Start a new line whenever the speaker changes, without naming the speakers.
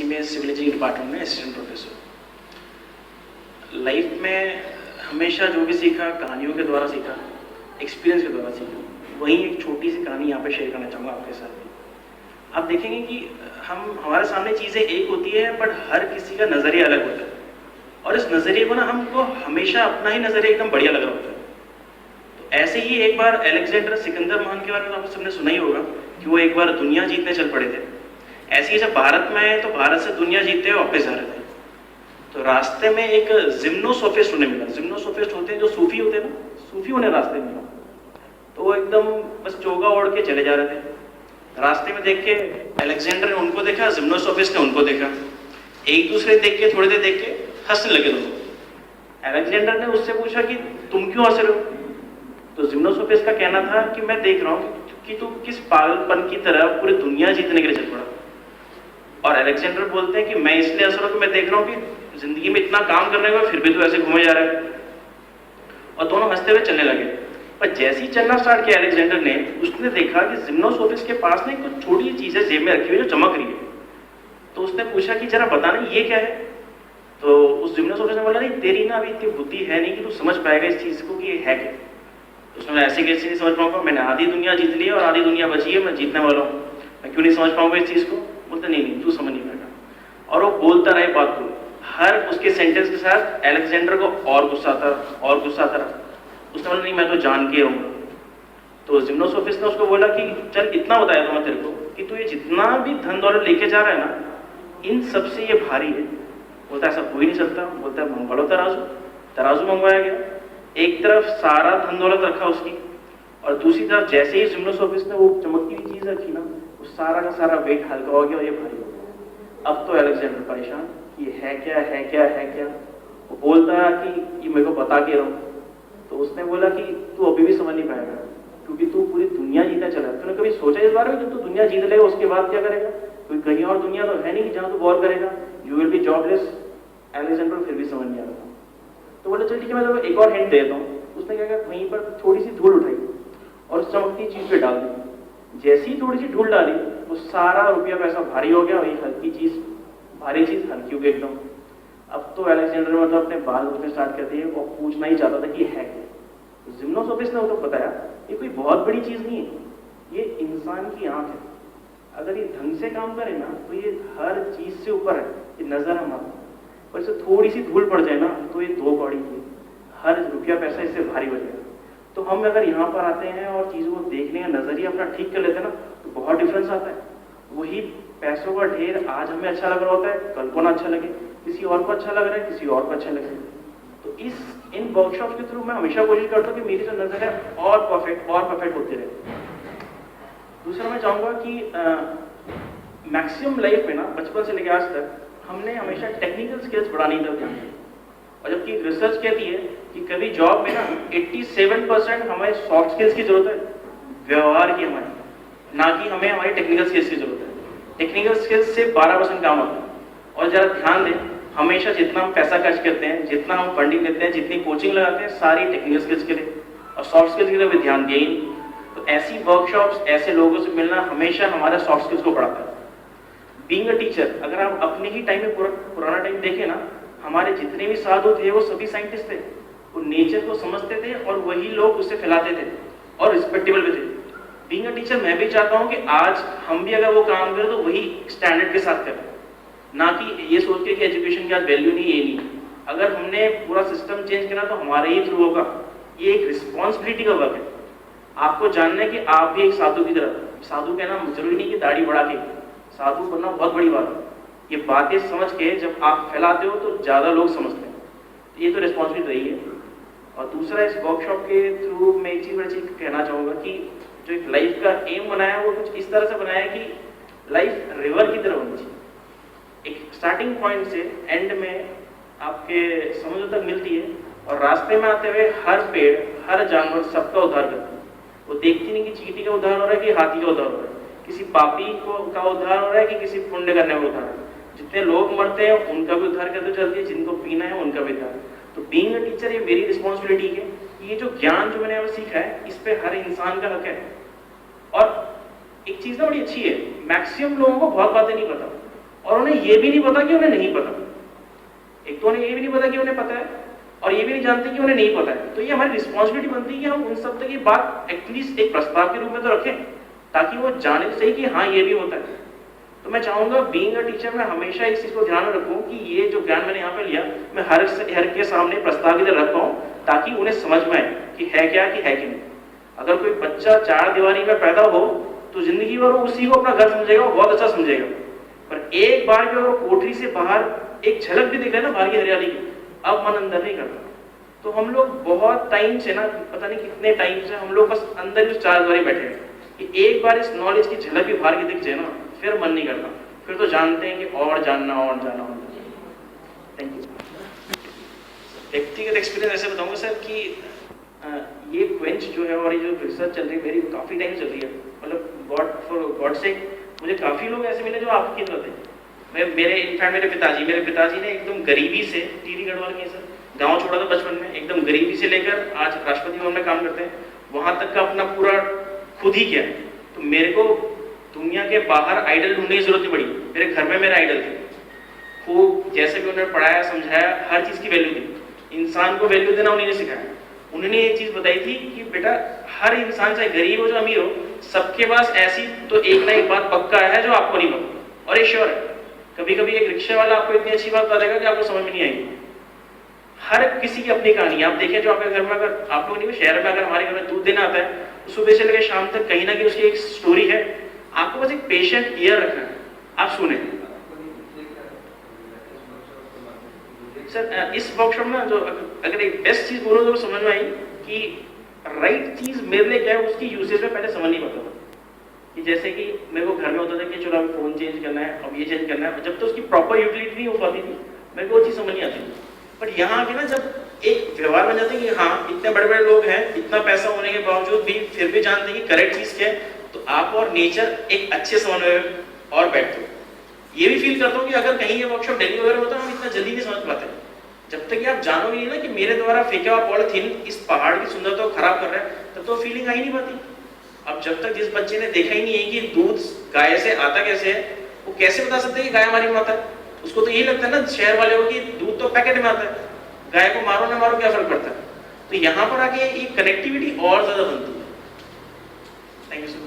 में civil engineering department में assistant professor. Life में हमेशा जो भी सीखा कहानियों के द्वारा सीखा, एक्सपीरियंस के द्वारा सीखा। वही एक छोटी सी कहानी यहाँ पे शेयर करना चाहूँगा आपके साथ भी। आप देखेंगे कि हमारे सामने चीज़ें एक होती है बट हर किसी का नज़रिया अलग होता है, और इस नज़रिए को ना हमको हमेशा अपना ही नज़रिया एकदम बढ़िया लग रहा होता है। तो ऐसे ही एक बार अलेक्जेंडर सिकंदर महान के बारे में आपको सबने सुना ही होगा कि वो एक बार दुनिया जीतने चल पड़े थे। ऐसे ही जब भारत में आए तो भारत से दुनिया जीतते हुए वापस आ रहे थे, तो रास्ते में एक जिम्नोसोफिस्ट उन्हें मिला। जिम्नोसोफिस्ट होते हैं जो सूफी होते हैं ना, सूफी उन्हें रास्ते में मिला। तो वो एकदम बस चोगा ओढ़ के चले जा रहे थे। रास्ते में देख के अलेक्जेंडर ने उनको देखा, जिम्नोसोफिस्ट ने उनको देखा। एक दूसरे देख के थोड़ी देर देख के हंसने लगे दोनों। अलेक्जेंडर ने उससे पूछा कि तुम क्यों हंस रहे हो? तो जिम्नोसोफिस्ट का कहना था कि मैं देख रहा हूँ कि तू किस पागलपन की तरह पूरी दुनिया जीतने के लिए चल पड़ा। और अलेक्जेंडर बोलते हैं कि मैं इसलिए हंस रहा हूँ कि मैं देख रहा हूँ कि जिंदगी में इतना काम करने के बाद फिर भी तू ऐसे घूमे जा रहा है। और दोनों हंसते हुए चलने लगे। पर जैसे ही चलना स्टार्ट किया अलेक्जेंडर ने, उसने देखा कि जिम्नोसोफिस्ट के पास ना कुछ छोटी चीजें जेब में रखी हुई जो चमक रही है। तो उसने पूछा कि जरा बताना ये क्या है? तो उस जिम्नोसोफिस्ट ने बोला, नहीं तेरी ना अभी इतनी बुद्धि है नहीं कि तू समझ पाएगा इस चीज को कि ये है क्या। तो उसने ऐसे कैसे नहीं समझ पाऊंगा, मैंने आधी दुनिया जीत ली है और आधी दुनिया बची है, मैं जीतने वाला हूँ, मैं क्यों नहीं समझ पाऊंगा इस चीज को? बोलते नहीं तू समझ नहीं पाएगा। और वो बोलता रहे बात को, हर उसके सेंटेंस के साथ अलेक्जेंडर को और गुस्सा आता रहा। उसने बोला नहीं मैं तो जान के रहूंगा। तो जिम्नोसोफिस्ट ने उसको बोला कि चल इतना बताया था मैं तेरे को कि तू ये जितना भी धन दौलत लेके जा रहा है ना, इन सबसे ये भारी है। बोलता ऐसा हो ही नहीं सकता। बोलता है मंगवालो तराजू मंगवाया गया। एक तरफ सारा धन दौलत रखा उसकी, और दूसरी तरफ जैसे ही जिम्नोसोफिस्ट ने वो चमकती हुई चीज रखी ना, वो सारा का सारा वेट हल्का हो गया और ये भारी हो गया। अब तो अलेक्जेंडर परेशान कि ये है क्या। वो बोलता है कि ये मेरे को बता के रहो। तो उसने बोला कि तू अभी भी समझ नहीं पाएगा, क्योंकि तू पूरी दुनिया जीतना चला है। तूने कभी सोचा इस बारे में जब तू दुनिया जीत लेगा उसके बाद क्या करेगा? कोई कहीं और दुनिया तो है नहीं जहां तू वॉर करेगा। You will be jobless. Alexander फिर भी समझ नहीं आ रहा। तो बोले चल ठीक है, मैं तो एक और हिंट देता हूँ। उसने क्या किया, वहीं पर थोड़ी सी धूल उठाई और उस चमकती चीज पे डाल दी। जैसी ही थोड़ी सी धूल डाली, वो सारा रुपया पैसा भारी हो गया, वही हल्की चीज भारी चीज हल्की हो गई एकदम। अब तो अलेक्जेंडर मतलब अपने बाल उठने स्टार्ट कर दिए और पूछना ही चाहता था कि है क्या। तो जिम्नोसोफिस्ट ने उसको बताया ये कोई बहुत बड़ी चीज नहीं है, ये इंसान की आंख है। अगर ये ढंग से काम करे ना तो ये हर चीज से ऊपर है, ये नजर हमारा। और इसे थोड़ी सी धूल पड़ जाए ना तो ये 2 कौड़ी की, हर रुपया पैसा इससे भारी हो जाएगा। तो हम अगर यहाँ पर आते हैं और चीजों को देखने का नजरिया अपना ठीक कर लेते हैं ना, तो बहुत डिफरेंस आता है। वही पैसों का ढेर आज हमें अच्छा लग रहा होता है, कल को ना अच्छा लगे, किसी और को अच्छा लग रहा है, किसी और को अच्छा लगे। तो इन वर्कशॉप के थ्रू मैं हमेशा कोशिश करता हूँ कि मेरी जो नजर है और परफेक्ट होती रहे। दूसरा मैं चाहूंगा कि मैक्सिमम लाइफ में ना बचपन से लेकर आज तक हमने हमेशा टेक्निकल स्किल्स बढ़ाने की तरफ ध्यान दिया, और जबकि रिसर्च कहती है कि कभी जॉब में ना 87% हमें सॉफ्ट स्किल्स की जरूरत है, व्यवहार की हमारी, ना कि हमें हमारी टेक्निकल स्किल्स की जरूरत है। टेक्निकल स्किल्स से 12% काम आता है। और जरा ध्यान दें, हमेशा जितना हम पैसा खर्च करते हैं, जितना हम फंडिंग देते हैं, जितनी कोचिंग लगाते हैं, सारी टेक्निकल स्किल्स के लिए, और सॉफ्ट स्किल्स के लिए भी ध्यान दिया ही नहीं। तो ऐसी वर्कशॉप्स, ऐसे लोगों से मिलना हमेशा हमारे सॉफ्ट स्किल्स को बढ़ाता है। बीइंग अ टीचर, अगर आप अपने ही टाइम में पुराना टाइम देखें ना, हमारे जितने भी साधु थे वो सभी साइंटिस्ट थे। वो नेचर को समझते थे और वही लोग उसे फैलाते थे और रिस्पेक्टेबल भी थे। बीइंग अ टीचर मैं भी चाहता हूँ कि आज हम भी अगर वो काम करें तो वही स्टैंडर्ड के साथ करें, ना कि ये सोच के कि एजुकेशन की आज वैल्यू नहीं, ये नहीं। अगर हमने पूरा सिस्टम चेंज करना तो हमारे ही थ्रू होगा। ये एक रिस्पॉन्सिबिलिटी का वर्क है। आपको जानना है कि आप भी एक साधु की तरह, साधु कहना जरूरी नहीं कि दाढ़ी बढ़ा के, साधु बनना बहुत बड़ी बात है। ये बातें समझ के जब आप फैलाते हो तो ज्यादा लोग समझते हैं। ये तो रिस्पॉन्सिबिलिटी रही है। और दूसरा, इस वर्कशॉप के थ्रू मैं एक चीज कहना चाहूंगा कि जो एक लाइफ का एम बनाया है वो कुछ इस तरह से बनाया है कि लाइफ रिवर की तरह होनी चाहिए। एक स्टार्टिंग पॉइंट से एंड में आपके समुद्र तक मिलती है, और रास्ते में आते हुए हर पेड़, हर जानवर सबका उद्धार करती है। वो देखती नहीं कि चींटी का उद्धार हो रहा है कि हाथी का उद्धार हो रहा है, किसी पापी का उद्धार हो रहा है कि किसी पुण्य करने का उद्धार है। जितने लोग मरते हैं उनका भी उद्धार करते चलती है, जिनको पीना है उनका भी उद्धार। तो बीइंग अ टीचर ये मेरी रिस्पॉन्सिबिलिटी है कि ये जो ज्ञान जो मैंने अब सीखा है इस पे हर इंसान का हक है। और एक चीज ना बड़ी अच्छी है, मैक्सिमम लोगों को बहुत बातें नहीं पता, और उन्हें ये भी नहीं पता कि उन्हें नहीं पता। एक तो उन्हें ये भी नहीं पता कि उन्हें पता है, और ये भी नहीं जानते कि उन्हें नहीं पता है। तो ये हमारी रिस्पॉन्सिबिलिटी बनती है कि हम उन सब तक ये बात एटलीस्ट एक प्रस्ताव के रूप में तो रखें, ताकि वो जाने तो सही कि हाँ ये भी होता है। तो मैं चाहूंगा बीइंग अ टीचर मैं हमेशा इस चीज को ध्यान में रखूं कि ये जो ज्ञान मैंने यहाँ पे लिया मैं हर के सामने प्रस्ताव की तरह रख पाऊं, ताकि उन्हें समझ में आए कि है क्या कि है कि नहीं। अगर कोई बच्चा चार दीवारी में पैदा हो तो जिंदगी भर वो उसी को अपना घर समझेगा, बहुत अच्छा समझेगा। पर एक बार भी अगर कोठरी से बाहर एक झलक भी दिख रहा है ना बाहर की हरियाली की, अब मन अंदर नहीं करता। तो हम लोग बहुत टाइम से ना, पता नहीं कितने टाइम से हम लोग बस अंदर ही चार दीवारी बैठे हैं कि एक बार इस नॉलेज की झलक भी बाहर की दिख जाए ना, फिर मन नहीं करता। फिर तो जानते हैं कि और जानना और जानना। Thank you. व्यक्तिगत एक्सपीरियंस ऐसे बताऊंगा सर कि ये क्वेंच जो है और ये जो रिसर्च चल रही है मेरी काफ़ी टाइम चल रही है, मतलब गॉड से मुझे काफ़ी लोग ऐसे मिले जो आपकी तरह थे। मेरे पिताजी ने एकदम गरीबी से, टीरी गढ़वाल के सर, गांव छोड़ा था बचपन में, एकदम गरीबी से लेकर आज राष्ट्रपति भवन में काम करते हैं, वहां तक का अपना पूरा खुद ही किया। तो मेरे को दुनिया के बाहर आइडल ढूंढने की जरूरत नहीं पड़ी, मेरे घर में मेरे आइडल थे। खूब जैसे भी उन्होंने पढ़ाया समझाया, हर चीज़ की वैल्यू दी। इंसान को वैल्यू देना उन्होंने सिखाया। उन्होंने एक चीज़ बताई थी कि बेटा हर इंसान चाहे गरीब हो जो अमीर हो, सबके पास ऐसी तो एक ना एक बात पक्का है जो आपको नहीं पता, और ये श्योर है। कभी कभी एक रिक्शे वाला आपको इतनी अच्छी बात बता देगा कि आपको समझ में नहीं आएगी। हर किसी की अपनी कहानी। आप देखें जो आपके घर में, अगर आप लोग नहीं शहर में, अगर हमारे घर में दूध देना आता है तो सुबह से लेकर शाम तक कहीं ना कहीं उसकी एक स्टोरी है। आपको बस एक पेशेंट ईयर रखना है, आप सुने। सर इस वर्कशॉप में जो अगर एक बेस्ट चीज बोलूं तो समझ में आई कि राइट चीज मेरे लिए क्या है, उसकी यूसेज में पहले समझ नहीं पाता था। कि जैसे कि मेरे को घर में होता था कि चलो अभी फोन चेंज करना है, अब ये चेंज करना है, जब तो उसकी प्रॉपर यूटिलिटी नहीं हो पाती थी मेरे को वो चीज समझ नहीं आती थी। बट यहाँ आके ना जब एक व्यवहार बन जाते हैं कि हाँ इतने बड़े बड़े लोग हैं, इतना पैसा होने के बावजूद भी फिर भी जानते हैं कि करेक्ट चीज क्या है, तो आप और नेचर एक अच्छे समन्वय और बैठते हो। ये भी फील करता हूँ कि अगर कहीं ये वर्कशॉप दिल्ली वगैरह होता है हम इतना जल्दी नहीं समझ पाते। जब तक कि आप जानोगे नहीं ना कि मेरे द्वारा फेंका हुआ पॉलिथीन इस पहाड़ की सुंदरता को खराब कर रहा है, तब तो फीलिंग आ ही नहीं पाती। अब जब तक जिस बच्चे ने देखा ही नहीं है कि दूध गाय से आता कैसे है, वो कैसे बता सकते हैं कि गाय हमारी माता है। उसको तो यही लगता है ना शहर वाले को कि दूध तो पैकेट में आता है, गाय को मारो ना मारो क्या फर्क पड़ता है। तो यहाँ पर आके ये कनेक्टिविटी और ज्यादा बनती है। Thank you sir.